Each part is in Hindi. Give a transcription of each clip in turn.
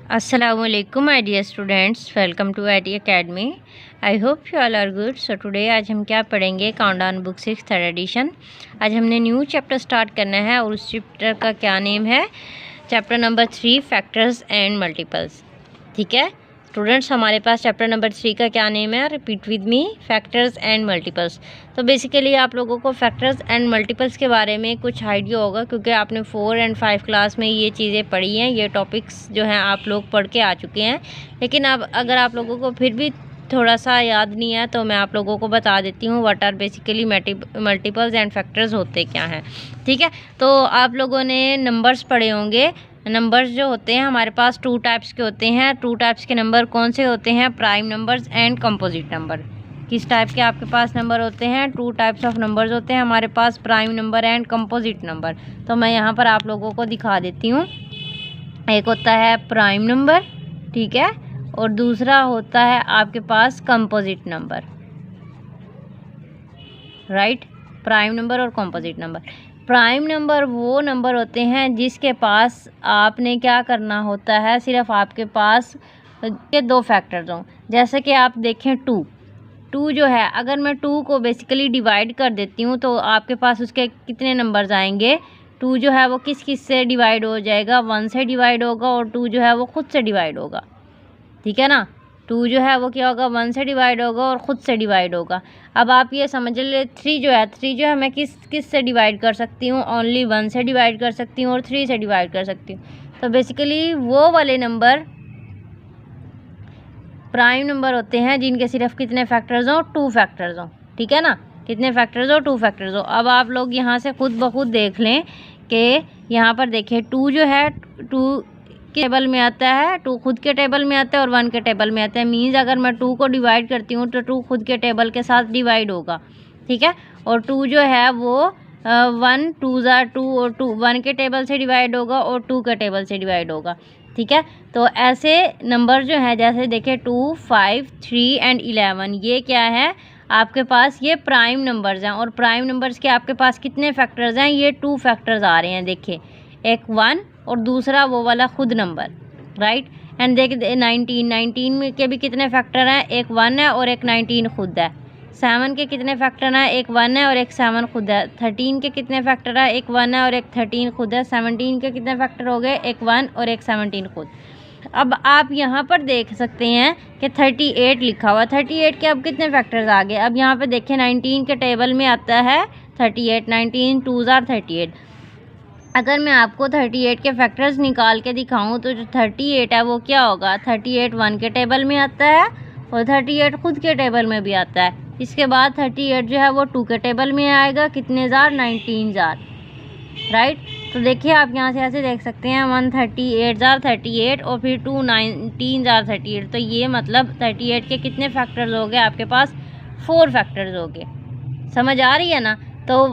अस्सलामुअलैकुम my dear students, welcome to IT academy. I hope you all are good. So today आज हम क्या पढ़ेंगे, काउंटडाउन बुक 6 थर्ड एडिशन। आज हमने न्यू चैप्टर स्टार्ट करना है और उस चैप्टर का क्या नेम है, chapter number 3 factors and multiples. ठीक है स्टूडेंट्स, हमारे पास चैप्टर नंबर 3 का क्या नेम है, repeat with me, factors and multiples. तो बेसिकली आप लोगों को फैक्टर्स एंड मल्टीपल्स के बारे में कुछ आइडिया होगा, क्योंकि आपने 4 और 5 क्लास में ये चीज़ें पढ़ी हैं, ये टॉपिक्स जो हैं आप लोग पढ़ के आ चुके हैं। लेकिन अब अगर आप लोगों को फिर भी थोड़ा सा याद नहीं है तो मैं आप लोगों को बता देती हूँ what are basically multiples and factors होते क्या हैं। ठीक है, तो आप लोगों ने नंबर्स पढ़े होंगे। नंबर्स जो होते हैं हमारे पास 2 टाइप्स के होते हैं। 2 टाइप्स के नंबर कौन से होते हैं, prime numbers and composite number. किस टाइप के आपके पास नंबर होते हैं, 2 टाइप्स ऑफ नंबर्स होते हैं हमारे पास, prime number and composite number. तो मैं यहाँ पर आप लोगों को दिखा देती हूँ। एक होता है प्राइम नंबर, ठीक है, और दूसरा होता है आपके पास composite number, right. Prime number और कंपोजिट नंबर। प्राइम नंबर वो नंबर होते हैं जिसके पास आपने क्या करना होता है, सिर्फ आपके पास के 2 फैक्टर्स हों। जैसे कि आप देखें 2 जो है, अगर मैं 2 को बेसिकली डिवाइड कर देती हूँ तो आपके पास उसके कितने नंबर्स आएंगे। 2 जो है वो किस किस से डिवाइड हो जाएगा, 1 से डिवाइड होगा, और 2 जो है वो खुद से डिवाइड होगा। ठीक है ना, 2 जो है वो क्या होगा, 1 से डिवाइड होगा और ख़ुद से डिवाइड होगा। अब आप ये समझ ले 3 जो है मैं किस से डिवाइड कर सकती हूँ, ओनली 1 से डिवाइड कर सकती हूँ और 3 से डिवाइड कर सकती हूँ। तो बेसिकली वो वाले नंबर प्राइम नंबर होते हैं जिनके सिर्फ कितने फैक्टर्स हों, 2 फैक्टर्स हों। ठीक है ना, कितने फैक्टर्स हो, 2 फैक्टर्स हो। अब आप लोग यहाँ से खुद ब खुद देख लें कि यहाँ पर देखें 2 जो है 2 के टेबल में आता है, 2 खुद के टेबल में आता है और 1 के टेबल में आता है। मीन्स अगर मैं 2 को डिवाइड करती हूँ तो 2 खुद के टेबल के साथ डिवाइड होगा। ठीक है, और 2 जो है वो 1 2 ज़ा 2 और 2 1 के टेबल से डिवाइड होगा और 2 के टेबल से डिवाइड होगा। ठीक है, तो ऐसे नंबर जो है, जैसे देखें 2 5 3 एंड 11, ये क्या है आपके पास, ये प्राइम नंबर्स हैं। और प्राइम नंबर्स के आपके पास कितने फैक्टर्स हैं, ये 2 फैक्टर्स आ रहे हैं। देखिए, एक 1 और दूसरा वो वाला खुद नंबर, राइट। एंड देख 19 में के भी कितने फैक्टर हैं, एक 1 है और एक 19 खुद है। 7 के कितने फैक्टर हैं, एक 1 है और एक 7 खुद है। 13 के कितने फैक्टर है, एक 1 है और एक 13 खुद है। 17 के कितने फैक्टर हो गए, एक 1 और एक 17 खुद। अब आप यहाँ पर देख सकते हैं कि 38 लिखा हुआ, 38 के अब कितने फैक्टर्स आ गए। अब यहाँ पे देखें 19 के टेबल में आता है 38, 19 2 ज़ार 38। अगर मैं आपको 38 के फैक्टर्स निकाल के दिखाऊं तो जो 38 है वो क्या होगा, 38 1 के टेबल में आता है और 38 खुद के टेबल में भी आता है। इसके बाद 38 जो है वो 2 के टेबल में आएगा, कितने ज़ार, 19 ज़ार, राइट। तो देखिए आप यहाँ से ऐसे देख सकते हैं 138 ज़ार 38 और फिर 2 19 ज़ार 38। तो ये मतलब 38 के कितने फैक्टर्स हो गए आपके पास, 4 फैक्टर्स हो गए। समझ आ रही है ना। तो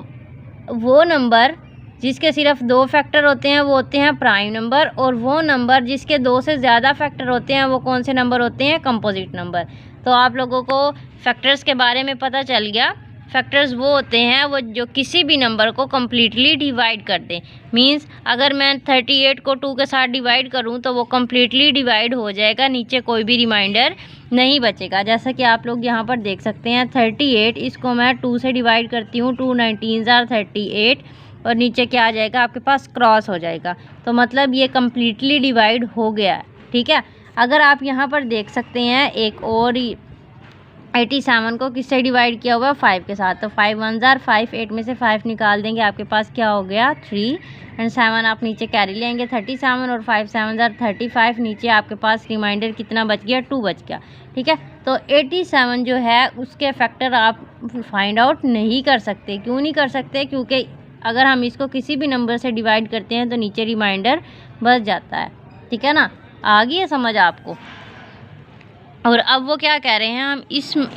वो नंबर जिसके सिर्फ 2 फैक्टर होते हैं वो होते हैं प्राइम नंबर, और वो नंबर जिसके 2 से ज़्यादा फैक्टर होते हैं वो कौन से नंबर होते हैं, कंपोजिट नंबर। तो आप लोगों को फैक्टर्स के बारे में पता चल गया। फैक्टर्स वो होते हैं वो जो किसी भी नंबर को कम्प्लीटली डिवाइड कर दें। मींस अगर मैं 38 को 2 के साथ डिवाइड करूं तो वो कम्प्लीटली डिवाइड हो जाएगा, नीचे कोई भी रिमाइंडर नहीं बचेगा। जैसा कि आप लोग यहाँ पर देख सकते हैं 38, इसको मैं 2 से डिवाइड करती हूँ, 2 19 ज़ार 38, और नीचे क्या आ जाएगा आपके पास, क्रॉस हो जाएगा। तो मतलब ये कम्प्लीटली डिवाइड हो गया है। ठीक है, अगर आप यहाँ पर देख सकते हैं एक और 87 को किससे डिवाइड किया हुआ है, 5 के साथ। तो 5 1 ज़ार 5, 8 में से 5 निकाल देंगे, आपके पास क्या हो गया, 3 एंड 7 आप नीचे कैरी लेंगे 37, और 5 7 ज़ार 35, नीचे आपके पास रिमाइंडर कितना बच गया, 2 बच गया। ठीक है, तो 87 जो है उसके फैक्टर आप फाइंड आउट नहीं कर सकते। क्यों नहीं कर सकते, क्योंकि अगर हम इसको किसी भी नंबर से डिवाइड करते हैं तो नीचे रिमाइंडर बच जाता है। ठीक है ना, आ गई है समझ आपको। और अब वो क्या कह रहे हैं, हम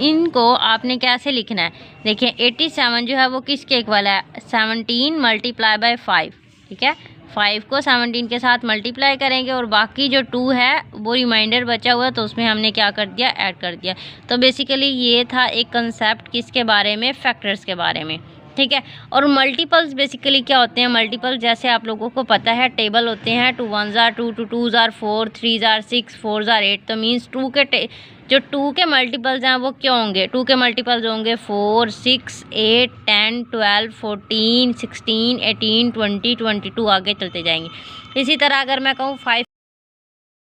इनको आपने कैसे लिखना है। देखिए 87 जो है वो किसके इक्वल है, 17 मल्टीप्लाई बाय 5। ठीक है, 5 को 17 के साथ मल्टीप्लाई करेंगे और बाकी जो 2 है वो रिमाइंडर बचा हुआ है तो उसमें हमने क्या कर दिया, ऐड कर दिया। तो बेसिकली ये था एक कंसेप्ट किसके बारे में, फैक्टर्स के बारे में। ठीक है। और मल्टीपल्स बेसिकली क्या होते हैं, मल्टीपल जैसे आप लोगों को पता है टेबल होते हैं, 2 1s are 2, 2 2s are 4, 3s are 6, 4s are 8। तो मीन्स जो 2 के मल्टीपल्स हैं वो क्या होंगे, 2 के मल्टीपल्स होंगे 4, 6, 8, 10, 12, 14, 16, 18, 20, 22 आगे चलते जाएंगे। इसी तरह अगर मैं कहूँ 5,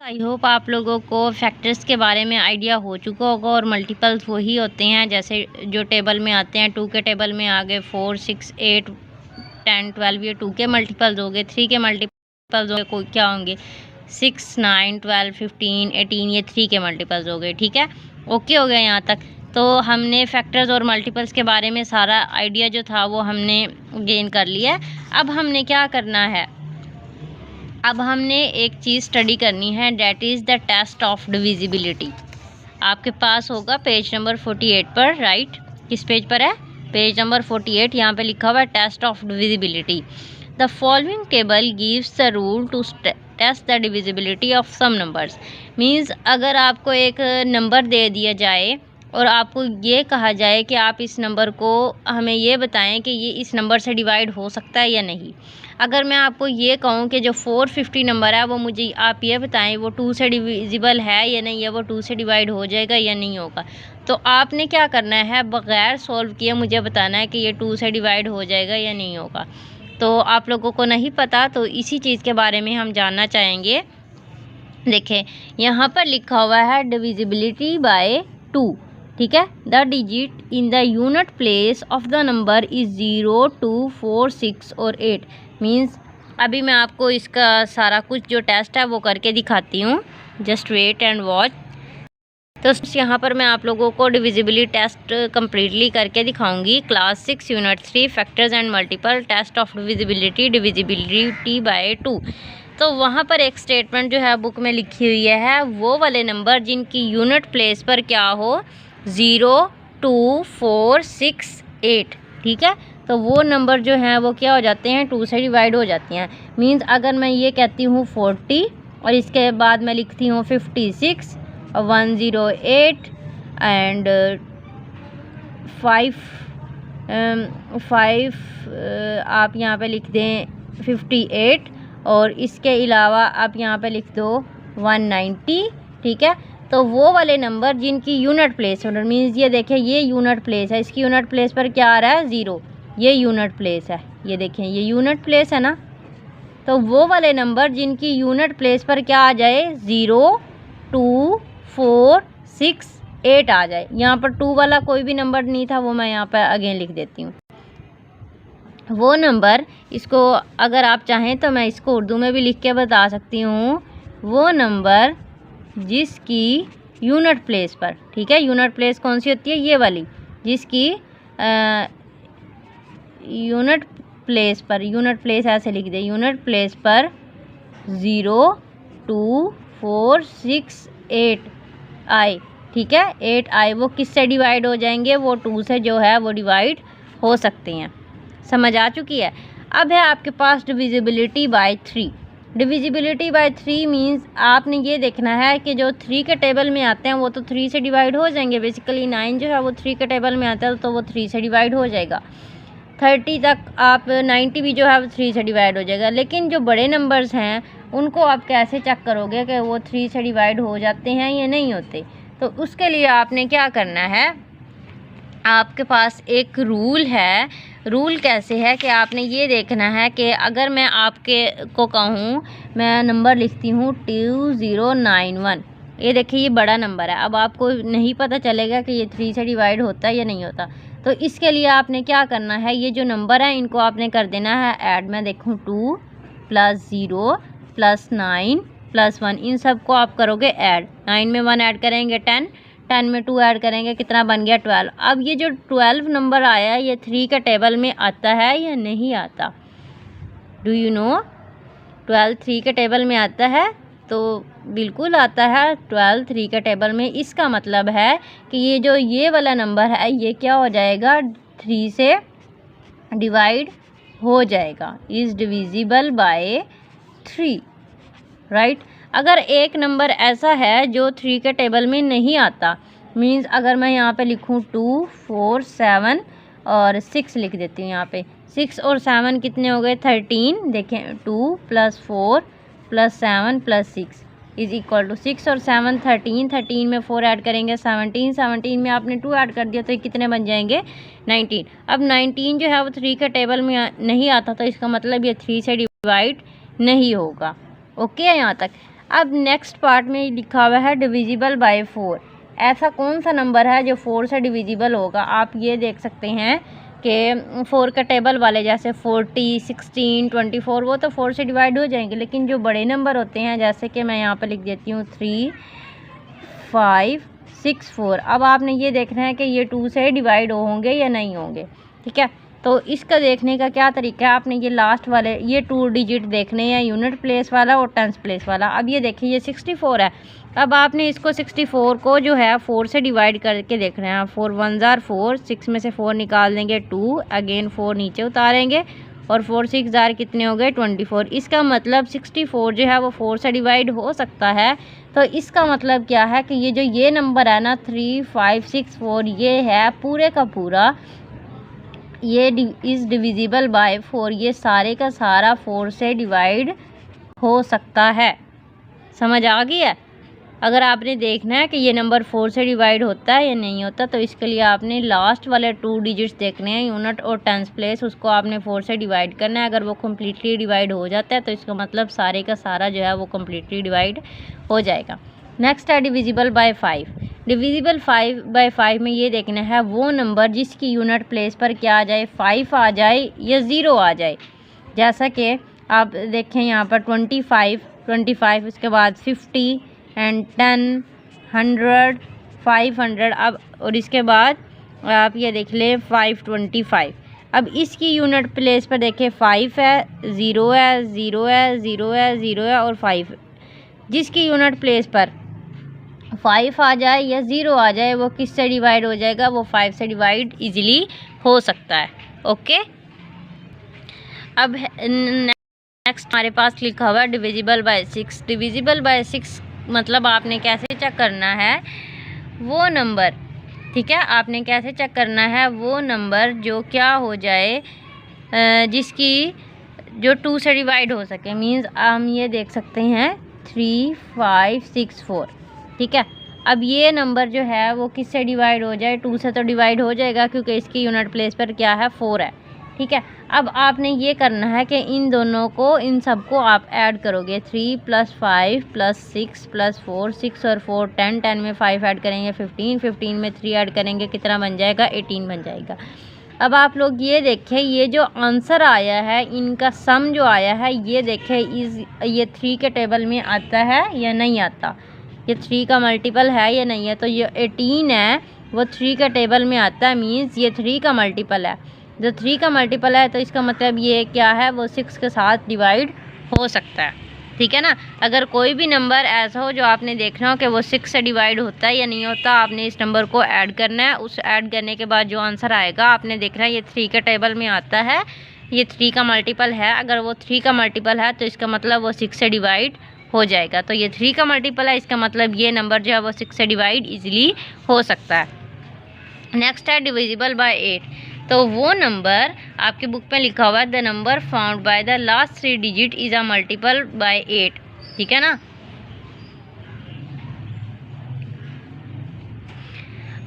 आई होप आप लोगों को फैक्टर्स के बारे में आइडिया हो चुका होगा। और मल्टीपल्स वही होते हैं जैसे जो टेबल में आते हैं, 2 के टेबल में आगे 4, 6, 8, 10, 12 ये 2 के मल्टीपल्स हो गए। 3 के मल्टीपल्स हो गए कोई क्या होंगे 6, 9, 12, 15, 18 ये 3 के मल्टीपल्स हो गए। ठीक है, ओके हो गया यहाँ तक। तो हमने फैक्टर्स और मल्टीपल्स के बारे में सारा आइडिया जो था वो हमने गेन कर लिया। अब हमने क्या करना है, अब हमने एक चीज़ स्टडी करनी है, that is the test of divisibility. आपके पास होगा पेज नंबर 48 पर, राइट। किस पेज पर है, पेज नंबर 48। यहाँ पे लिखा हुआ है test of divisibility. The following table gives the rule to test the divisibility of some numbers. Means अगर आपको एक नंबर दे दिया जाए और आपको ये कहा जाए कि आप इस नंबर को हमें ये बताएं कि ये इस नंबर से डिवाइड हो सकता है या नहीं। अगर मैं आपको ये कहूँ कि जो 450 नंबर है वो मुझे आप ये बताएं वो 2 से डिविजिबल है या नहीं, या वो 2 से डिवाइड हो जाएगा या नहीं होगा। तो आपने क्या करना है, बग़ैर सॉल्व किए मुझे बताना है कि ये 2 से डिवाइड हो जाएगा या नहीं होगा। तो आप लोगों को नहीं पता, तो इसी चीज़ के बारे में हम जानना चाहेंगे। देखें यहाँ पर लिखा हुआ है डिविजिबिलिटी बाय 2। ठीक है, the digit in the unit place of the number is 0, 2, 4, 6 और 8। मीन्स अभी मैं आपको इसका सारा कुछ जो टेस्ट है वो करके दिखाती हूँ, जस्ट वेट एंड वॉच। तो यहाँ पर मैं आप लोगों को डिविजिबिलिटी टेस्ट कम्प्लीटली करके दिखाऊंगी। Class 6 unit 3 factors and multiple test of divisibility by 2। तो वहाँ पर एक स्टेटमेंट जो है बुक में लिखी हुई है, वो वाले नंबर जिनकी यूनिट प्लेस पर क्या हो 0, 2, 4, 6, 8। ठीक है, तो वो नंबर जो हैं वो क्या हो जाते हैं 2 से डिवाइड हो जाती हैं। मीन्स अगर मैं ये कहती हूँ 40 और इसके बाद मैं लिखती हूँ 56 और 108 एंड 5 आप यहाँ पे लिख दें 58 और इसके अलावा आप यहाँ पे लिख दो 190। ठीक है, तो वो वाले नंबर जिनकी यूनिट प्लेस मीन्स ये देखें ये यूनिट प्लेस है, इसकी यूनिट प्लेस पर क्या आ रहा है 0, ये यूनिट प्लेस है, ये देखें ये यूनिट प्लेस है ना। तो वो वाले नंबर जिनकी यूनिट प्लेस पर क्या आ जाए 0, 2, 4, 6, 8 आ जाए। यहाँ पर 2 वाला कोई भी नंबर नहीं था, वो मैं यहाँ पर अगेन लिख देती हूँ। वो नंबर, इसको अगर आप चाहें तो मैं इसको उर्दू में भी लिख के बता सकती हूँ। वो नंबर जिसकी यूनिट प्लेस पर, ठीक है, यूनिट प्लेस कौन सी होती है ये वाली, जिसकी यूनिट प्लेस पर, यूनिट प्लेस ऐसे लिख दे, यूनिट प्लेस पर 0, 2, 4, 6, 8 आए। ठीक है, 8 आए, वो किससे डिवाइड हो जाएंगे, वो 2 से जो है वो डिवाइड हो सकते हैं। समझ आ चुकी है। अब है आपके पास divisibility by 3। Divisibility by 3 means आपने ये देखना है कि जो 3 के टेबल में आते हैं वो तो 3 से डिवाइड हो जाएंगे। बेसिकली 9 जो है वो 3 के टेबल में आता है तो वो 3 से डिवाइड हो जाएगा। 30 तक आप 90 भी जो है वो 3 से डिवाइड हो जाएगा। लेकिन जो बड़े नंबर्स हैं उनको आप कैसे चेक करोगे कि वो 3 से डिवाइड हो जाते हैं या नहीं होते। तो उसके लिए आपने क्या करना है, आपके पास एक रूल है। रूल कैसे है कि आपने ये देखना है कि अगर मैं आपके को कहूँ, मैं नंबर लिखती हूँ 2091, ये देखिए ये बड़ा नंबर है। अब आपको नहीं पता चलेगा कि ये 3 से डिवाइड होता है या नहीं होता। तो इसके लिए आपने क्या करना है, ये जो नंबर है इनको आपने कर देना है ऐड। मैं देखूँ 2 + 0 + 9 + 1, इन सब को आप करोगे ऐड। 9 में 1 ऐड करेंगे 10, 10 में 2 ऐड करेंगे, कितना बन गया 12। अब ये जो 12 नंबर आया ये 3 के टेबल में आता है या नहीं आता, डू यू नो? 12 3 के टेबल में आता है, तो बिल्कुल आता है 12 3 के टेबल में। इसका मतलब है कि ये जो ये वाला नंबर है ये क्या हो जाएगा 3 से डिवाइड हो जाएगा, इज़ डिविजिबल बाय 3, राइट। अगर एक नंबर ऐसा है जो 3 के टेबल में नहीं आता, मीन्स अगर मैं यहाँ पे लिखूँ 2, 4, 7 और 6 लिख देती हूँ यहाँ पे। 6 और 7 कितने हो गए 13। देखें 2 + 4 + 7 + 6 इज इक्वल टू 6 और 7 13। 13 में 4 ऐड करेंगे 17। 17 में आपने 2 ऐड कर दिया तो ये कितने बन जाएंगे 19। अब 19 जो है वो 3 के टेबल में नहीं आता, तो इसका मतलब ये 3 से डिवाइड नहीं होगा। ओके है यहाँ तक। अब नेक्स्ट पार्ट में लिखा हुआ है डिविजिबल बाय 4। ऐसा कौन सा नंबर है जो 4 से डिविजिबल होगा? आप ये देख सकते हैं कि 4 का टेबल वाले जैसे 40, 16, 24 वो तो 4 से डिवाइड हो जाएंगे, लेकिन जो बड़े नंबर होते हैं जैसे कि मैं यहाँ पर लिख देती हूँ 3, 5, 6, 4। अब आपने ये देखना है कि ये 2 से डिवाइड होंगे या नहीं होंगे। ठीक है, तो इसका देखने का क्या तरीका है, आपने ये लास्ट वाले ये 2 डिजिट देखने हैं, यूनिट प्लेस वाला और टेंस प्लेस वाला। अब ये देखिए ये 64 है। अब आपने इसको 64 को जो है 4 से डिवाइड करके देखना है। 4 1 जार 4, 6 में से 4 निकाल देंगे 2, अगेन 4 नीचे उतारेंगे और 4 6 जार कितने हो गए 24। इसका मतलब 64 जो है वो 4 से डिवाइड हो सकता है। तो इसका मतलब क्या है कि ये जो ये नंबर है ना 3, 5, 6, 4 ये है पूरे का पूरा ये इज़ डिविजिबल बाय 4। ये सारे का सारा 4 से डिवाइड हो सकता है। समझ आ गई है? अगर आपने देखना है कि ये नंबर 4 से डिवाइड होता है या नहीं होता, तो इसके लिए आपने लास्ट वाले 2 डिजिट्स देखने हैं, यूनिट और टेंस प्लेस, उसको आपने 4 से डिवाइड करना है। अगर वो कम्प्लीटली डिवाइड हो जाता है तो इसका मतलब सारे का सारा जो है वो कम्प्लीटली डिवाइड हो जाएगा। नेक्स्ट है डिविजिबल बाय 5। डिविजिबल 5 बाय 5 में ये देखना है वो नंबर जिसकी यूनिट प्लेस पर क्या आ जाए 5 आ जाए या 0 आ जाए। जैसा कि आप देखें यहाँ पर 25, उसके बाद 50 एंड 10, 100, 500। अब और इसके बाद आप ये देख लें 525। अब इसकी यूनिट प्लेस पर देखें 5 है, 0 है, 0 है, 0 है, 0 है और 5। जिसकी यूनिट प्लेस पर 5 आ जाए या 0 आ जाए वो किससे डिवाइड हो जाएगा? वो 5 से डिवाइड इजीली हो सकता है। ओके, अब नेक्स्ट हमारे पास लिखा हुआ है डिविजिबल बाय 6। डिविजिबल बाय 6 मतलब आपने कैसे चेक करना है वो नंबर, ठीक है, आपने कैसे चेक करना है वो नंबर जो क्या हो जाए जिसकी जो 2 से डिवाइड हो सके। मींस हम ये देख सकते हैं 3, 5, 6, 4। ठीक है, अब ये नंबर जो है वो किससे डिवाइड हो जाए? 2 से तो डिवाइड हो जाएगा क्योंकि इसकी यूनिट प्लेस पर क्या है 4 है। ठीक है, अब आपने ये करना है कि इन दोनों को इन सबको आप ऐड करोगे। 3 + 5 + 6 + 4, 6 और 4 10, 10 में 5 ऐड करेंगे 15, 15 में 3 ऐड करेंगे कितना बन जाएगा 18 बन जाएगा। अब आप लोग ये देखें ये जो आंसर आया है इनका सम जो आया है ये देखें ये 3 के टेबल में आता है या नहीं आता? ये 3 का मल्टीपल है या नहीं है? तो ये 18 है वो 3 का टेबल में आता है, मीन्स ये 3 का मल्टीपल है। जो 3 का मल्टीपल है तो इसका मतलब ये क्या है वो 6 के साथ डिवाइड हो सकता है। ठीक है ना, अगर कोई भी नंबर ऐसा हो जो आपने देखना हो कि वो 6 से डिवाइड होता है या नहीं होता, आपने इस नंबर को ऐड करना है। उस ऐड करने के बाद जो आंसर आएगा आपने देखना है ये 3 के टेबल में आता है, ये 3 का मल्टीपल है। अगर वो 3 का मल्टीपल है तो इसका मतलब वो 6 से डिवाइड हो जाएगा। तो ये 3 का मल्टीपल है, इसका मतलब ये नंबर जो है वो 6 से डिवाइड ईजिली हो सकता है। नेक्स्ट है डिविजिबल बाय 8। तो वो नंबर आपकी बुक में लिखा हुआ है the number found by the last 3 digit is a multiple bye 8। ठीक है ना,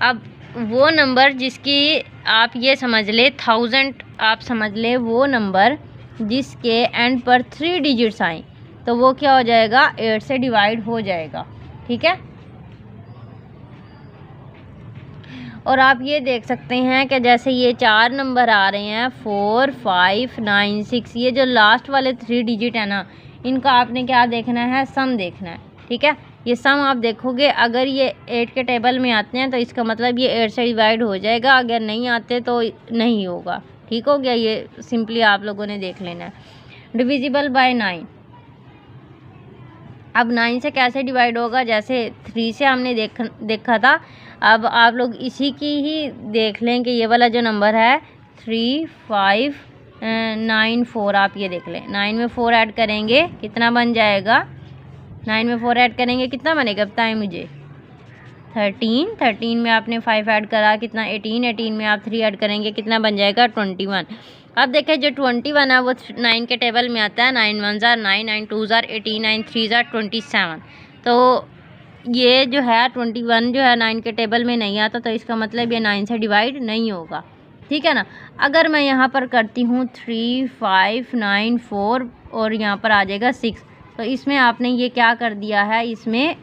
अब वो नंबर जिसकी आप ये समझ ले 1000, आप समझ ले वो नंबर जिसके एंड पर 3 डिजिट्स आए तो वो क्या हो जाएगा 8 से डिवाइड हो जाएगा। ठीक है, और आप ये देख सकते हैं कि जैसे ये 4 नंबर आ रहे हैं 4, 5, 9, 6, ये जो लास्ट वाले 3 डिजिट है ना इनका आपने क्या देखना है सम देखना है। ठीक है, ये सम आप देखोगे अगर ये 8 के टेबल में आते हैं तो इसका मतलब ये 8 से डिवाइड हो जाएगा, अगर नहीं आते तो नहीं होगा। ठीक हो गया, ये सिंपली आप लोगों ने देख लेना है। Divisible by 9। अब 9 से कैसे डिवाइड होगा? जैसे 3 से हमने देखा था, अब आप लोग इसी की ही देख लें कि ये वाला जो नंबर है 3, 5, 9, 4 आप ये देख लें। 9 में 4 ऐड करेंगे कितना बन जाएगा? 9 में 4 ऐड करेंगे कितना बनेगा बताएं मुझे? 13 में आपने 5 ऐड करा, कितना 18 में आप 3 ऐड करेंगे, कितना बन जाएगा 21। अब देखें जो 21 है वो 9 के टेबल में आता है। 9 1 जार 9, 9 2 जार 18, 9 3 जार 27। तो ये जो है 21 जो है 9 के टेबल में नहीं आता, तो इसका मतलब ये 9 से डिवाइड नहीं होगा, ठीक है ना। अगर मैं यहाँ पर करती हूँ 3 5 9 4 और यहाँ पर आ जाएगा 6, तो इसमें आपने ये क्या कर दिया है, इसमें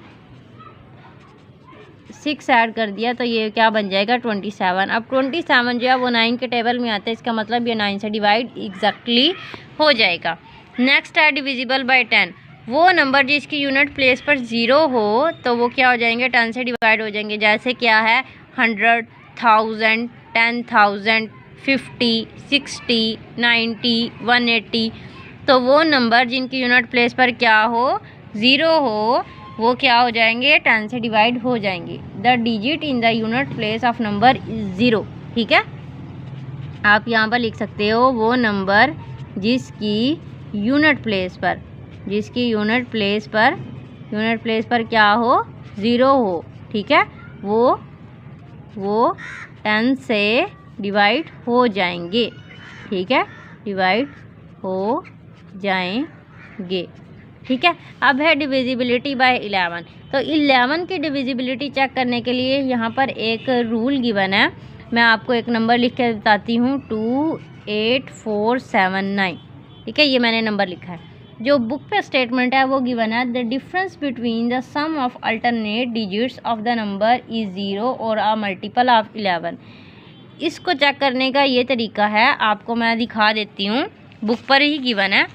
6 ऐड कर दिया, तो ये क्या बन जाएगा 27। अब 27 जो है वो 9 के टेबल में आता है, इसका मतलब ये 9 से डिवाइड एग्जैक्टली हो जाएगा। नेक्स्ट है डिविजिबल बाय 10। वो नंबर जिसकी यूनिट प्लेस पर 0 हो तो वो क्या हो जाएंगे, 10 से डिवाइड हो जाएंगे। जैसे क्या है 100, 1000, 10,000, 50, 60, 90, 180। तो वो नंबर जिनकी यूनिट प्लेस पर क्या हो, 0 हो, वो क्या हो जाएंगे, 10 से डिवाइड हो जाएंगे। The digit in the unit place of number is 0, ठीक है। आप यहाँ पर लिख सकते हो वो नंबर जिसकी यूनिट प्लेस पर क्या हो, 0 हो, ठीक है, वो 10 से डिवाइड हो जाएंगे, ठीक है, डिवाइड हो जाएंगे, ठीक है। अब है डिविजिबिलिटी बाय 11। तो 11 की डिविजिबिलिटी चेक करने के लिए यहाँ पर एक रूल गिवन है। मैं आपको एक नंबर लिख के बताती हूँ, 28479, ठीक है, ये मैंने नंबर लिखा है। जो बुक पे स्टेटमेंट है वो गिवन है, the difference between the sum of alternate digits of the number is 0 और अ मल्टीपल ऑफ 11। इसको चेक करने का ये तरीका है, आपको मैं दिखा देती हूँ, बुक पर ही गिवन है।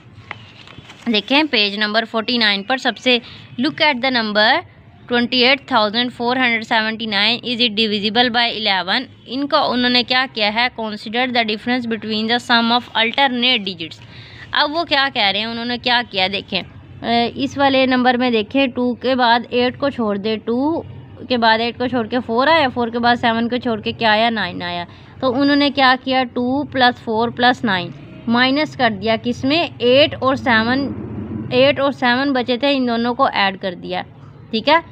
देखें पेज नंबर 49 पर सबसे look at the number 28,479 is it divisible by 11। इनको उन्होंने क्या किया है, consider the difference between the sum of alternate digits. अब वो क्या कह रहे हैं, उन्होंने क्या किया, देखें इस वाले नंबर में देखें 2 के बाद 8 को छोड़ दे, 2 के बाद 8 को छोड़ के 4 आया, 4 के बाद 7 को छोड़ के क्या आया, 9 आया। तो उन्होंने क्या किया, 2 + 4 + 9 माइनस कर दिया, किसमें 8 और 7 बचे थे, इन दोनों को ऐड कर दिया, ठीक है।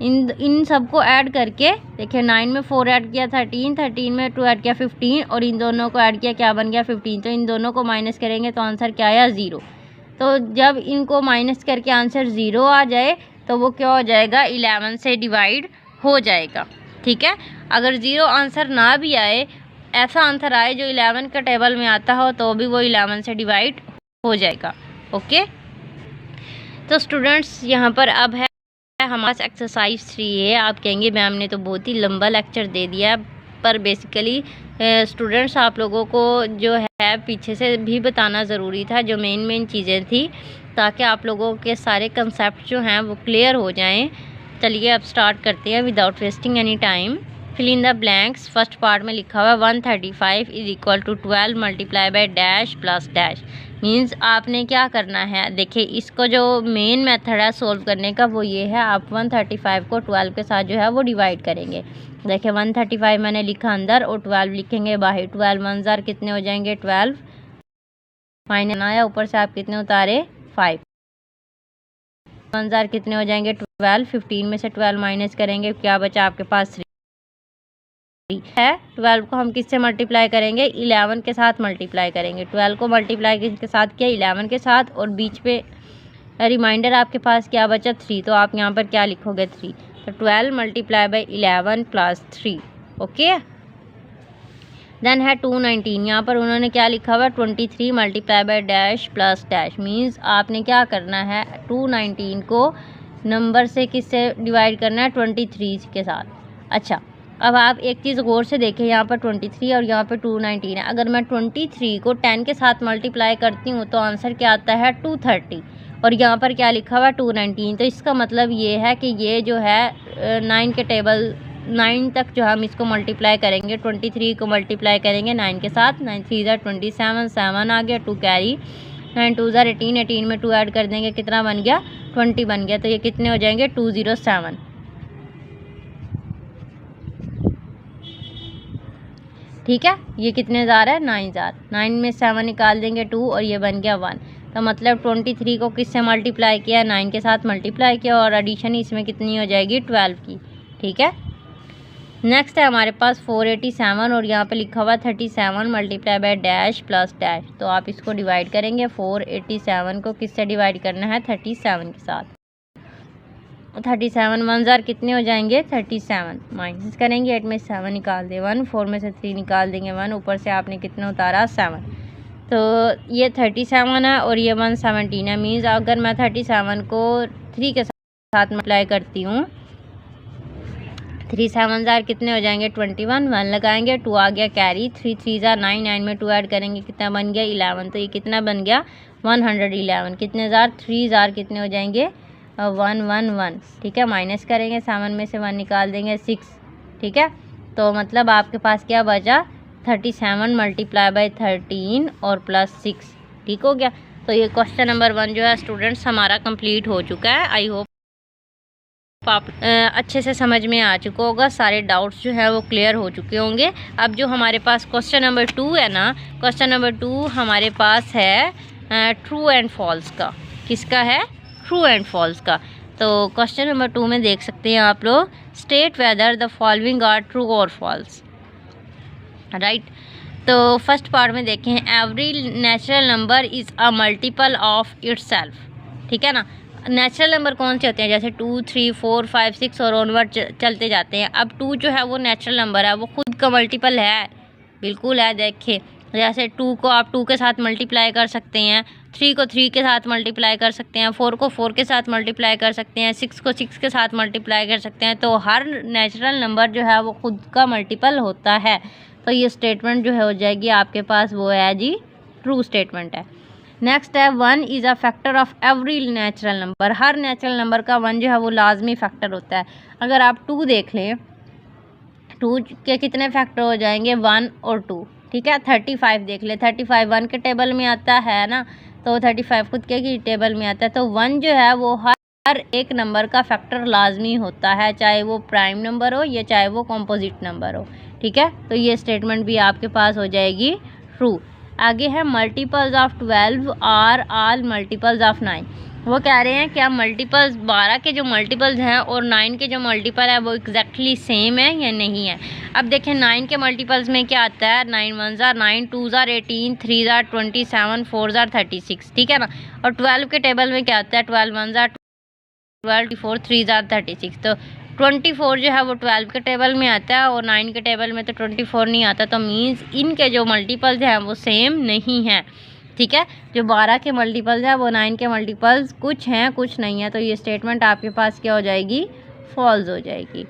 इन सबको ऐड करके देखिए 9 में 4 ऐड किया 13, 13 में 2 ऐड किया 15 और इन दोनों को ऐड किया, क्या बन गया 15। तो इन दोनों को माइनस करेंगे तो आंसर क्या आया, 0। तो जब इनको माइनस करके आंसर 0 आ जाए तो वो क्या हो जाएगा, 11 से डिवाइड हो जाएगा, ठीक है। अगर 0 आंसर ना भी आए, ऐसा आंसर आए जो 11 का टेबल में आता हो, तो भी वो 11 से डिवाइड हो जाएगा, ओके। तो स्टूडेंट्स यहाँ पर अब है हमारे पास एक्सरसाइज 3 है। आप कहेंगे मैम ने तो बहुत ही लंबा लेक्चर दे दिया, पर बेसिकली स्टूडेंट्स आप लोगों को जो है पीछे से भी बताना ज़रूरी था, जो मेन चीज़ें थी, ताकि आप लोगों के सारे कंसेप्ट जो हैं वो क्लियर हो जाएं। चलिए अब स्टार्ट करते हैं without wasting any time. Fill in the blanks. First part में लिखा हुआ है 135 is equal to 12 multiply by dash plus dash. Means आपने क्या करना है, देखिए इसको जो मेन मेथड है सॉल्व करने का वो ये है, आप 135 को 12 के साथ जो है वो डिवाइड करेंगे। देखिए 135 मैंने लिखा अंदर और 12 लिखेंगे बाहर। 12 1 जार कितने हो जाएंगे 12, माइनस आया ऊपर से आप कितने उतारे 5, 1 जार कितने हो जाएंगे 12, 15 में से 12 माइनस करेंगे, क्या बचा आपके पास 3 है। 12 को हम किससे मल्टीप्लाई करेंगे, 11 के साथ मल्टीप्लाई करेंगे। 12 को मल्टीप्लाई किसके साथ किया, 11 के साथ, और बीच पे रिमाइंडर आपके पास क्या बचा 3, तो आप यहाँ पर क्या लिखोगे 3। तो 12 multiply by 11 plus 3, okay. Then है 219, यहाँ पर उन्होंने क्या लिखा हुआ है 23 multiply by dash plus dash. Means आपने क्या करना है 219 को नंबर से किससे डिवाइड करना है 23 के साथ। अच्छा अब आप एक चीज़ गौर से देखें, यहाँ पर 23 और यहाँ पर 219 है। अगर मैं 23 को 10 के साथ मल्टीप्लाई करती हूँ तो आंसर क्या आता है 230, और यहाँ पर क्या लिखा हुआ है 219। तो इसका मतलब ये है कि ये जो है 9 के टेबल 9 तक जो हम इसको मल्टीप्लाई करेंगे, 23 को मल्टीप्लाई करेंगे 9 के साथ, 9 3 ज़ा 27, 7 आ गया, 2 कैरी, 9 2 ज़ा 18, 18 में 2 ऐड कर देंगे, कितना बन गया 20 बन गया। तो ये कितने हो जाएंगे 207, ठीक है। ये कितने जार है 9 जार, 9 में 7 निकाल देंगे 2 और ये बन गया 1। तो मतलब 23 को किससे मल्टीप्लाई किया, 9 के साथ मल्टीप्लाई किया, और एडिशन इसमें कितनी हो जाएगी 12 की, ठीक है। नेक्स्ट है हमारे पास 487 और यहाँ पे लिखा हुआ 37 multiply by dash plus dash. तो आप इसको डिवाइड करेंगे, 487 को किससे डिवाइड करना है, 37 के साथ। 37 1 जार कितने हो जाएंगे, 37। माइनस करेंगे, 8 में 7 निकाल दे 1, 4 में से 3 निकाल देंगे 1, ऊपर से आपने कितना उतारा 7। तो ये 37 है और ये 117 है। मीन्स अगर मैं 37 को 3 के साथ मल्टीप्लाई करती हूँ, 3 7 जार कितने हो जाएंगे, 21। 1 लगाएंगे, 2 आ गया कैरी, 3 3 जार 9, 9 में 2 ऐड करेंगे कितना बन गया, 11। तो ये कितना बन गया, 111। कितने जार, 3 जार कितने हो जाएंगे, 111। ठीक है, माइनस करेंगे, 7 में से 1 निकाल देंगे 6। ठीक है, तो मतलब आपके पास क्या बचा, 37 मल्टीप्लाई बाय 13 और प्लस 6। ठीक हो गया। तो ये क्वेश्चन नंबर 1 जो है स्टूडेंट्स हमारा कंप्लीट हो चुका है। आई होप आप अच्छे से समझ में आ चुका होगा, सारे डाउट्स जो है वो क्लियर हो चुके होंगे। अब जो हमारे पास क्वेश्चन नंबर 2 है ना, क्वेश्चन नंबर 2 हमारे पास है ट्रू एंड फॉल्स का। किसका है, ट्रू एंड फॉल्स का। तो क्वेश्चन नंबर 2 में देख सकते हैं आप लोग, state whether the following are true और फॉल्स। राइट, तो फर्स्ट पार्ट में देखें, every natural number is a multiple of itself. ठीक है ना, नेचुरल नंबर कौन से होते हैं, जैसे 2 3 4 5 6 और ऑनवर्ड चलते जाते हैं। अब 2 जो है वो नेचुरल नंबर है, वो खुद का मल्टीपल है, बिल्कुल है। देखिए जैसे 2 को आप 2 के साथ मल्टीप्लाई कर सकते हैं, 3 को 3 के साथ मल्टीप्लाई कर सकते हैं, 4 को 4 के साथ मल्टीप्लाई कर सकते हैं, 6 को 6 के साथ मल्टीप्लाई कर सकते हैं। तो हर नेचुरल नंबर जो है वो खुद का मल्टीपल होता है। तो ये स्टेटमेंट जो है हो जाएगी आपके पास, वो है जी ट्रू स्टेटमेंट है। नेक्स्ट है 1 is a factor of every natural number. Her natural number का 1 जो है वो लाजमी फैक्टर होता है। अगर आप 2 देख लें, 2 के कितने फैक्टर हो जाएंगे, 1 और 2। ठीक है, 35 देख ले, 35 1 के टेबल में आता है ना, तो 35 खुद के टेबल में आता है। तो 1 जो है वो हर एक नंबर का फैक्टर लाजमी होता है, चाहे वो प्राइम नंबर हो या चाहे वो कॉम्पोजिट नंबर हो। ठीक है, तो ये स्टेटमेंट भी आपके पास हो जाएगी ट्रू। आगे है multiples of 12 are all multiples of 9। वो कह रहे हैं क्या मल्टीपल्स 12 के जो मल्टीपल्स हैं और 9 के जो मल्टीपल है वो एग्जैक्टली सेम है या नहीं है। अब देखें 9 के मल्टीपल्स में क्या आता है, 9 1 जार 9, 2 जार 18, 3 जार 27, 4 जार 36। ठीक है ना, और 12 के टेबल में क्या आता है, 12 1 जार 12, 4 3 जार 36। तो 24 जो है वो 12 के टेबल में आता है और 9 के टेबल में तो 24 नहीं आता। तो मीन्स इनके जो मल्टीपल्स हैं वो सेम नहीं हैं। ठीक है, जो 12 के मल्टीपल्स हैं वो 9 के मल्टीपल्स कुछ हैं कुछ नहीं है। तो ये स्टेटमेंट आपके पास क्या हो जाएगी, फॉल्स हो जाएगी।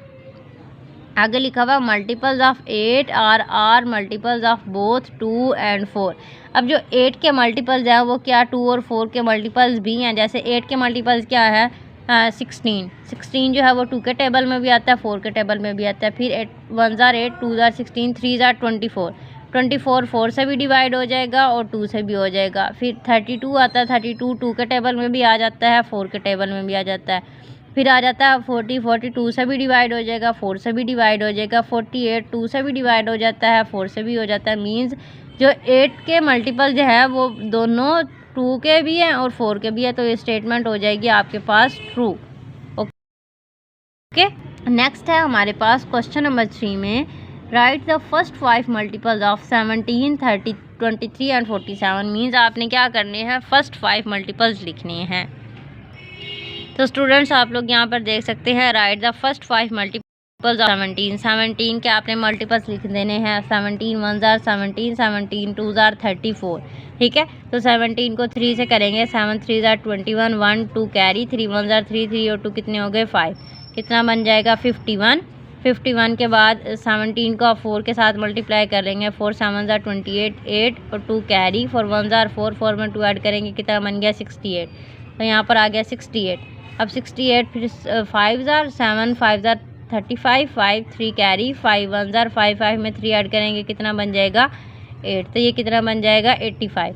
आगे लिखा हुआ multiples of 8 are multiples of both 2 and 4। अब जो 8 के मल्टीपल्स हैं वो क्या 2 और 4 के मल्टीपल्स भी हैं। जैसे 8 के मल्टीपल्स क्या है, 16 जो है वो 2 के टेबल में भी आता है, 4 के टेबल में भी आता है। फिर 8 1 जार 8, 2 जार 16, 3 जार 24, 24 4 से भी डिवाइड हो जाएगा और 2 से भी हो जाएगा। फिर 32 आता है, 32 2 के टेबल में भी आ जाता है, 4 के टेबल में भी आ जाता है। फिर आ जाता है 40, 42 से भी डिवाइड हो जाएगा, 4 से भी डिवाइड हो जाएगा। 48 2 से भी डिवाइड हो जाता है, 4 से भी हो जाता है। मीन्स जो 8 के मल्टीपल जो है वो दोनों 2 के भी हैं और 4 के भी है। तो ये स्टेटमेंट हो जाएगी आपके पास ट्रू। ओके, नेक्स्ट है हमारे पास क्वेश्चन नंबर 3 में, right the first 5 multiples of 17, 30, 23 and 47। Means आपने क्या करने हैं, फर्स्ट 5 मल्टीपल्स लिखने हैं। तो स्टूडेंट्स आप लोग यहाँ पर देख सकते हैं, right the first 5 multiples of 17। 17 के आपने मल्टीपल्स लिख देने हैं। 17 1 जार 17, 17 2 जार 34। ठीक है, तो 17 को 3 से करेंगे, 7 3 जार 21, 1 2 कैरी, 3 1 जार 3, 3 और 2 कितने हो गए 5। कितना बन जाएगा 51। 51 के बाद 17 को आप 4 के साथ मल्टीप्लाई करेंगे, 4 7 जार 28, 8 और 2 कैरी, 4 1 जार 4, 4 में 2 ऐड करेंगे, कितना बन गया 68। तो यहाँ पर आ गया 68। अब 68 फिर 5 जार 7, 5 जार 35, 5 3 कैरी, 5 1 जार 5, 5 में 3 ऐड करेंगे, कितना बन जाएगा 8। तो ये कितना बन जाएगा 85।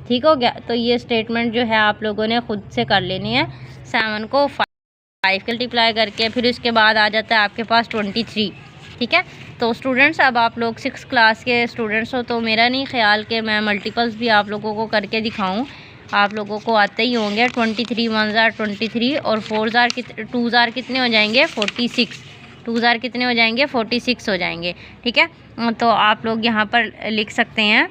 ठीक हो गया। तो ये स्टेटमेंट जो है आप लोगों ने खुद से कर लेनी है। 7 को 5 मल्टीप्लाई करके फिर उसके बाद आ जाता है आपके पास 23। ठीक है, तो स्टूडेंट्स अब आप लोग 6 क्लास के स्टूडेंट्स हो तो मेरा नहीं ख्याल कि मैं मल्टीपल्स भी आप लोगों को करके दिखाऊं, आप लोगों को आते ही होंगे। 23 1 जार 23 और 4 जार 2 जार कितने हो जाएंगे 46। 2 ज़ार कितने हो जाएंगे 46 हो जाएंगे। ठीक है, तो आप लोग यहाँ पर लिख सकते हैं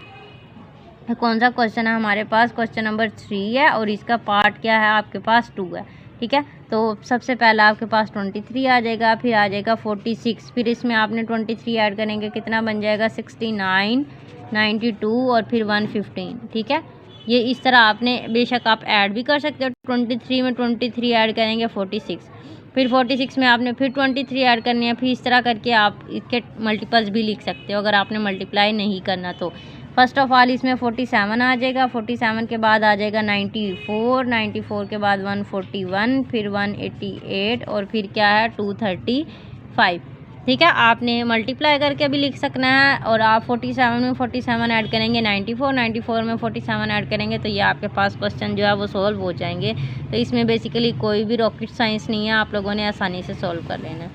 कौन सा क्वेश्चन है हमारे पास, क्वेश्चन नंबर 3 है और इसका पार्ट क्या है आपके पास 2 है। ठीक है, तो सबसे पहला आपके पास 23 आ जाएगा, फिर आ जाएगा 46, फिर इसमें आपने 23 ऐड करेंगे कितना बन जाएगा 69, 92 और फिर 115। ठीक है, ये इस तरह आपने बेशक आप ऐड भी कर सकते हो, 23 में 23 ऐड करेंगे 46, फिर 46 में आपने फिर 23 ऐड करनी है, फिर इस तरह करके आप इसके मल्टीपल्स भी लिख सकते हो अगर आपने मल्टीप्लाई नहीं करना तो। फर्स्ट ऑफ ऑल इसमें 47 आ जाएगा, 47 के बाद आ जाएगा 94, 94 के बाद 141, फिर 188 और फिर क्या है 235। ठीक है, आपने मल्टीप्लाई करके भी लिख सकना है और आप 47 में 47 ऐड करेंगे 94, 94 में 47 ऐड करेंगे तो ये आपके पास क्वेश्चन जो है वो सॉल्व हो जाएंगे। तो इसमें बेसिकली कोई भी रॉकेट साइंस नहीं है, आप लोगों ने आसानी से सॉल्व कर लेना।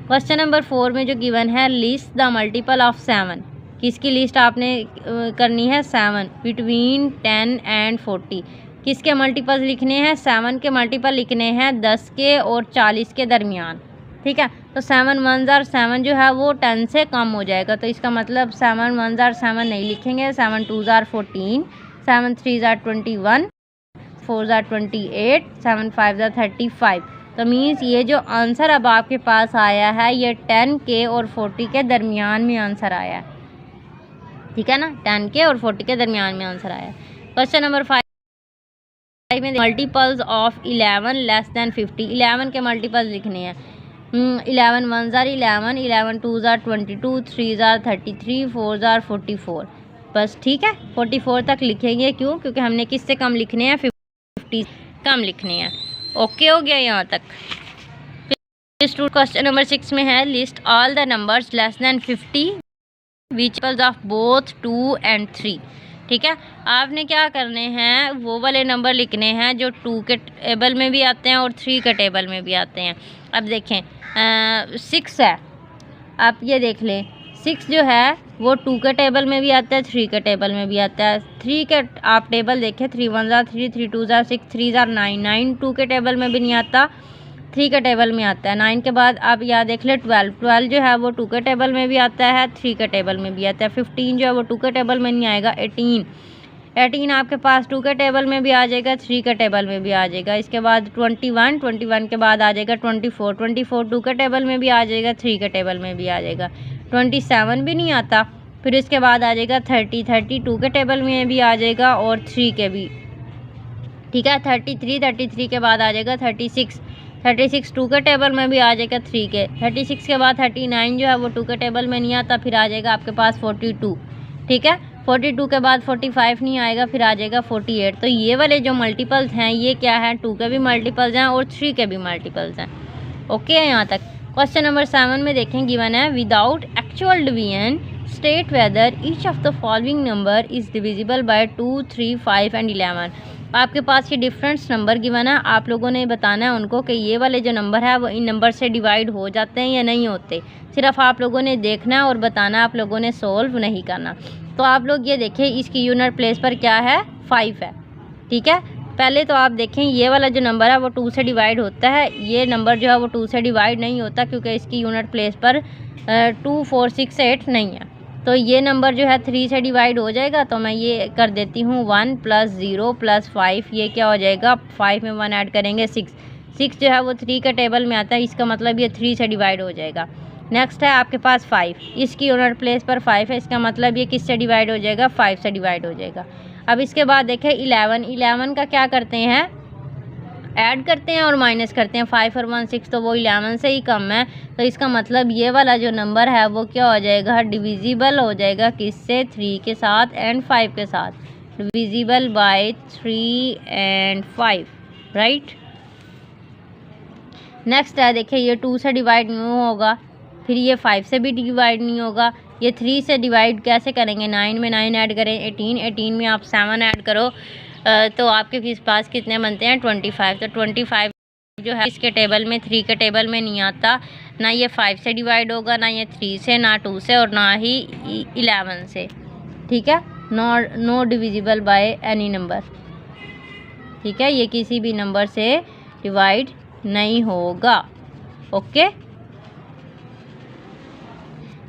क्वेश्चन नंबर 4 में जो गिवन है लिस्ट द मल्टीपल ऑफ 7, किसकी लिस्ट आपने करनी है 7 बिटवीन 10 एंड 40। किसके मल्टीपल्स लिखने हैं 7 के मल्टीपल लिखने हैं 10 के और 40 के दरमियान। ठीक है, तो 7 1 ज़ार 7 जो है वो 10 से कम हो जाएगा, तो इसका मतलब 7 1 ज़ार 7 नहीं लिखेंगे, 7 2 ज़ार 14, 7 3 ज़ार 21, 4 ज़ार 28, 7 5 ज़ार 35। तो मीन्स ये जो आंसर अब आपके पास आया है ये 10 के और 40 के दरमियान में आंसर आया है। ठीक है ना, 10 के और 40 के दरमियान में आंसर आया। क्वेश्चन नंबर 5 में मल्टीपल्स ऑफ 11 लेस देन 50, 11 के मल्टीपल्स लिखने हैं। 11 1 ज़ार 11, 11 2 ज़ार 22, 3 ज़ार 33, 4 ज़ार 44। बस ठीक है, 44 तक लिखेंगे, क्यों? क्योंकि हमने किससे कम लिखने हैं 50 कम लिखने हैं। ओके हो गया यहाँ तक। क्वेश्चन नंबर 6 में है list all the numbers less than 50 विचपल्स ऑफ बोथ 2 and 3। ठीक है, आपने क्या करने हैं वो वाले नंबर लिखने हैं जो 2 के टेबल में भी आते हैं और 3 के टेबल में भी आते हैं। अब देखें 6 है, आप ये देख लें 6 जो है वो 2 के टेबल में भी आता है 3 के टेबल में भी आता है। 3 के आप टेबल देखें 3 1 ज़ार 3, 3 2 ज़ार 6, 3 ज़ार 9, 9 2 के टेबल में भी नहीं आता 3 के टेबल में आता है। 9 के बाद आप यहाँ देख ले 12, 12 जो है वो 2 के टेबल में भी आता है 3 के टेबल में भी आता है। 15 जो है वो 2 के टेबल में नहीं आएगा। 18, 18 आपके पास 2 के टेबल में भी आ जाएगा 3 के टेबल में भी आ जाएगा। इसके बाद 21, 21 के बाद आ जाएगा 24, 24 2 के टेबल में भी आ जाएगा 3 के टेबल में भी आ जाएगा। 27 भी नहीं आता। फिर इसके बाद आ जाएगा 30, 32 के टेबल में भी आ जाएगा और 3 के भी। ठीक है, 33, 33 के बाद आ जाएगा 36, 36 2 के टेबल में भी आ जाएगा 3 के। 36 के बाद 39 जो है वो 2 के टेबल में नहीं आता, फिर आ जाएगा आपके पास 42। ठीक है, 42 के बाद 45 नहीं आएगा, फिर आ जाएगा 48। तो ये वाले जो मल्टीपल्स हैं ये क्या है 2 के भी मल्टीपल्स हैं और 3 के भी मल्टीपल्स हैं। ओके है यहाँ तक। क्वेश्चन नंबर 7 में देखें गिवन है without actual division state whether each of the following number is divisible by 2, 3, 5 and 11। आपके पास ये डिफरेंस नंबर गिवन है, आप लोगों ने बताना है उनको कि ये वाले जो नंबर है वो इन नंबर से डिवाइड हो जाते हैं या नहीं होते। सिर्फ आप लोगों ने देखना है और बताना है, आप लोगों ने सोल्व नहीं करना। तो आप लोग ये देखें इसकी यूनिट प्लेस पर क्या है 5 है। ठीक है, पहले तो आप देखें ये वाला जो नंबर है वो 2 से डिवाइड होता है, ये नंबर जो है वो 2 से डिवाइड नहीं होता क्योंकि इसकी यूनिट प्लेस पर 2, 4, 6, 8 नहीं है। तो ये नंबर जो है 3 से डिवाइड हो जाएगा, तो मैं ये कर देती हूँ 1 + 0 + 5, ये क्या हो जाएगा 5 में 1 ऐड करेंगे 6, 6 जो है वो 3 के टेबल में आता है, इसका मतलब ये 3 से डिवाइड हो जाएगा। नेक्स्ट है आपके पास 5, इसकी यूनिट प्लेस पर 5 है, इसका मतलब ये किससे डिवाइड हो जाएगा 5 से डिवाइड हो जाएगा। अब इसके बाद देखें 11, 11 का क्या करते हैं ऐड करते हैं और माइनस करते हैं। 5 और 1 6, तो वो 11 से ही कम है, तो इसका मतलब ये वाला जो नंबर है वो क्या हो जाएगा डिविजिबल हो जाएगा किससे 3 के साथ एंड 5 के साथ, divisible by 3 and 5, right. Next है देखिए ये 2 से डिवाइड नहीं होगा, फिर ये 5 से भी डिवाइड नहीं होगा, ये 3 से डिवाइड कैसे करेंगे 9 में 9 ऐड करें 18, 18 में आप 7 ऐड करो तो आपके पास कितने बनते हैं 25। तो 25 जो है इसके टेबल में 3 के टेबल में नहीं आता, ना ये 5 से डिवाइड होगा, ना ये 3 से, ना 2 से और ना ही 11 से। ठीक है, no divisible by any number. ठीक है, ये किसी भी नंबर से डिवाइड नहीं होगा। ओके,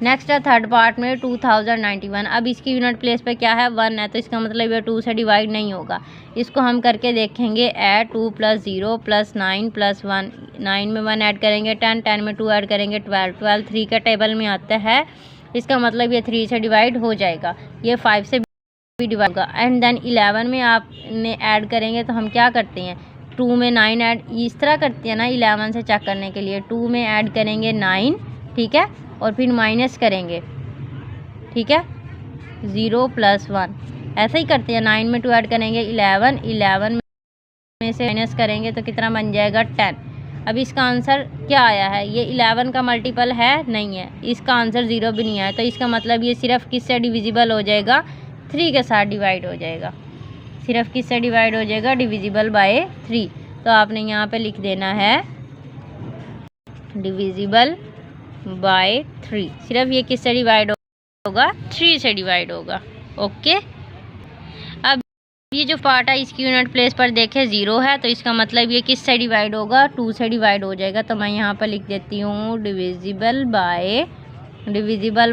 नेक्स्ट है थर्ड पार्ट में 2091। अब इसकी यूनिट प्लेस पे क्या है 1 है, तो इसका मतलब ये 2 से डिवाइड नहीं होगा। इसको हम करके देखेंगे ऐड 2 + 0 + 9 + 1, 9 में 1 ऐड करेंगे 10, 10 में 2 ऐड करेंगे 12, 12 3 के टेबल में आता है, इसका मतलब ये 3 से डिवाइड हो जाएगा, ये 5 से भी डिवाइड होगा। एंड देन 11 में आपने ऐड करेंगे तो हम क्या करते हैं 2 में 9 ऐड इस तरह करते हैं ना 11 से चेक करने के लिए, 2 में ऐड करेंगे 9, ठीक है, और फिर माइनस करेंगे, ठीक है, 0 + 1 ऐसा ही करते हैं। 9 में 2 ऐड करेंगे 11, 11 में से माइनस करेंगे तो कितना बन जाएगा 10। अब इसका आंसर क्या आया है, ये 11 का मल्टीपल है नहीं है, इसका आंसर 0 भी नहीं आया, तो इसका मतलब ये सिर्फ किससे डिविजिबल हो जाएगा 3 के साथ डिवाइड हो जाएगा, सिर्फ किससे डिवाइड हो जाएगा डिविजिबल बाय 3। तो आपने यहाँ पे लिख देना है डिविजिबल बाय 3, सिर्फ ये किससे डिवाइड होगा 3 से डिवाइड होगा। ओके, अब ये जो पार्ट है इसकी यूनिट प्लेस पर देखें 0 है, तो इसका मतलब ये किससे डिवाइड होगा 2 से डिवाइड हो जाएगा। तो मैं यहाँ पर लिख देती हूँ डिविजिबल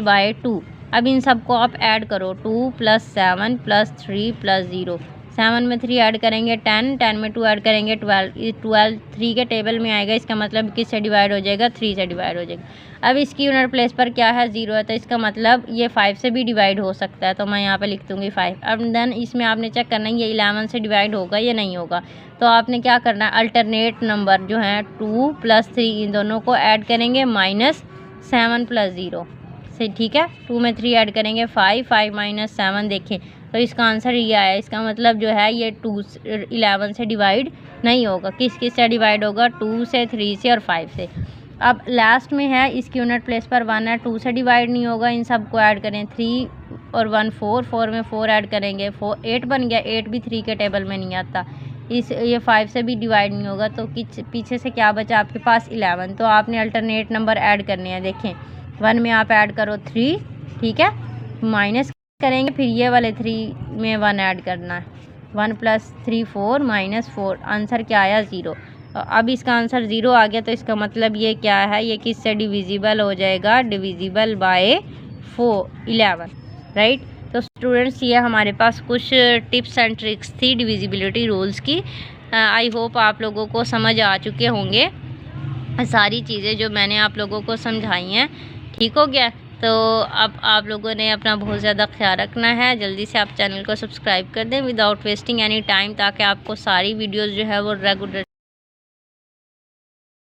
बाय 2। अब इन सबको आप ऐड करो 2 + 7 + 3 + 0, 7 में 3 ऐड करेंगे 10, 10 में 2 ऐड करेंगे 12, 12 3 के टेबल में आएगा, इसका मतलब किससे डिवाइड हो जाएगा 3 से डिवाइड हो जाएगा। अब इसकी यूनिट प्लेस पर क्या है 0 है, तो इसका मतलब ये 5 से भी डिवाइड हो सकता है, तो मैं यहाँ पे लिख दूँगी 5। अब देन इसमें आपने चेक करना है ये 11 से डिवाइड होगा या नहीं होगा, तो आपने क्या करना है अल्टरनेट नंबर जो है 2 + 3 इन दोनों को ऐड करेंगे -7 + 0 से, ठीक है, 2 में 3 ऐड करेंगे 5, 5 - 7 देखें तो इसका आंसर ये आया। इसका मतलब जो है ये 11 से डिवाइड नहीं होगा, किस से डिवाइड होगा 2 से, 3 से और 5 से। अब लास्ट में है इसकी यूनिट प्लेस पर 1 है, 2 से डिवाइड नहीं होगा, इन सबको ऐड करें 3 और 1 4, 4 में 4 ऐड करेंगे 4, 8 बन गया, 8 भी 3 के टेबल में नहीं आता, ये 5 से भी डिवाइड नहीं होगा, तो पीछे से क्या बचा आपके पास 11। तो आपने अल्टरनेट नंबर ऐड करने हैं, देखें 1 में आप ऐड करो 3, ठीक है, माइनस करेंगे फिर ये वाले 3 में 1 ऐड करना है, 1 + 3 4 -4, आंसर क्या आया 0। अब इसका आंसर 0 आ गया, तो इसका मतलब ये क्या है ये किससे डिविजिबल हो जाएगा डिविजिबल बाय 11, राइट। तो स्टूडेंट्स ये हमारे पास कुछ टिप्स एंड ट्रिक्स थी डिविजिबिलिटी रूल्स की। आई होप आप लोगों को समझ आ चुके होंगे सारी चीज़ें जो मैंने आप लोगों को समझाई हैं, ठीक हो गया। तो अब आप लोगों ने अपना बहुत ज़्यादा ख्याल रखना है, जल्दी से आप चैनल को सब्सक्राइब कर दें विदाउट वेस्टिंग एनी टाइम, ताकि आपको सारी वीडियोस जो है वो रेगुलर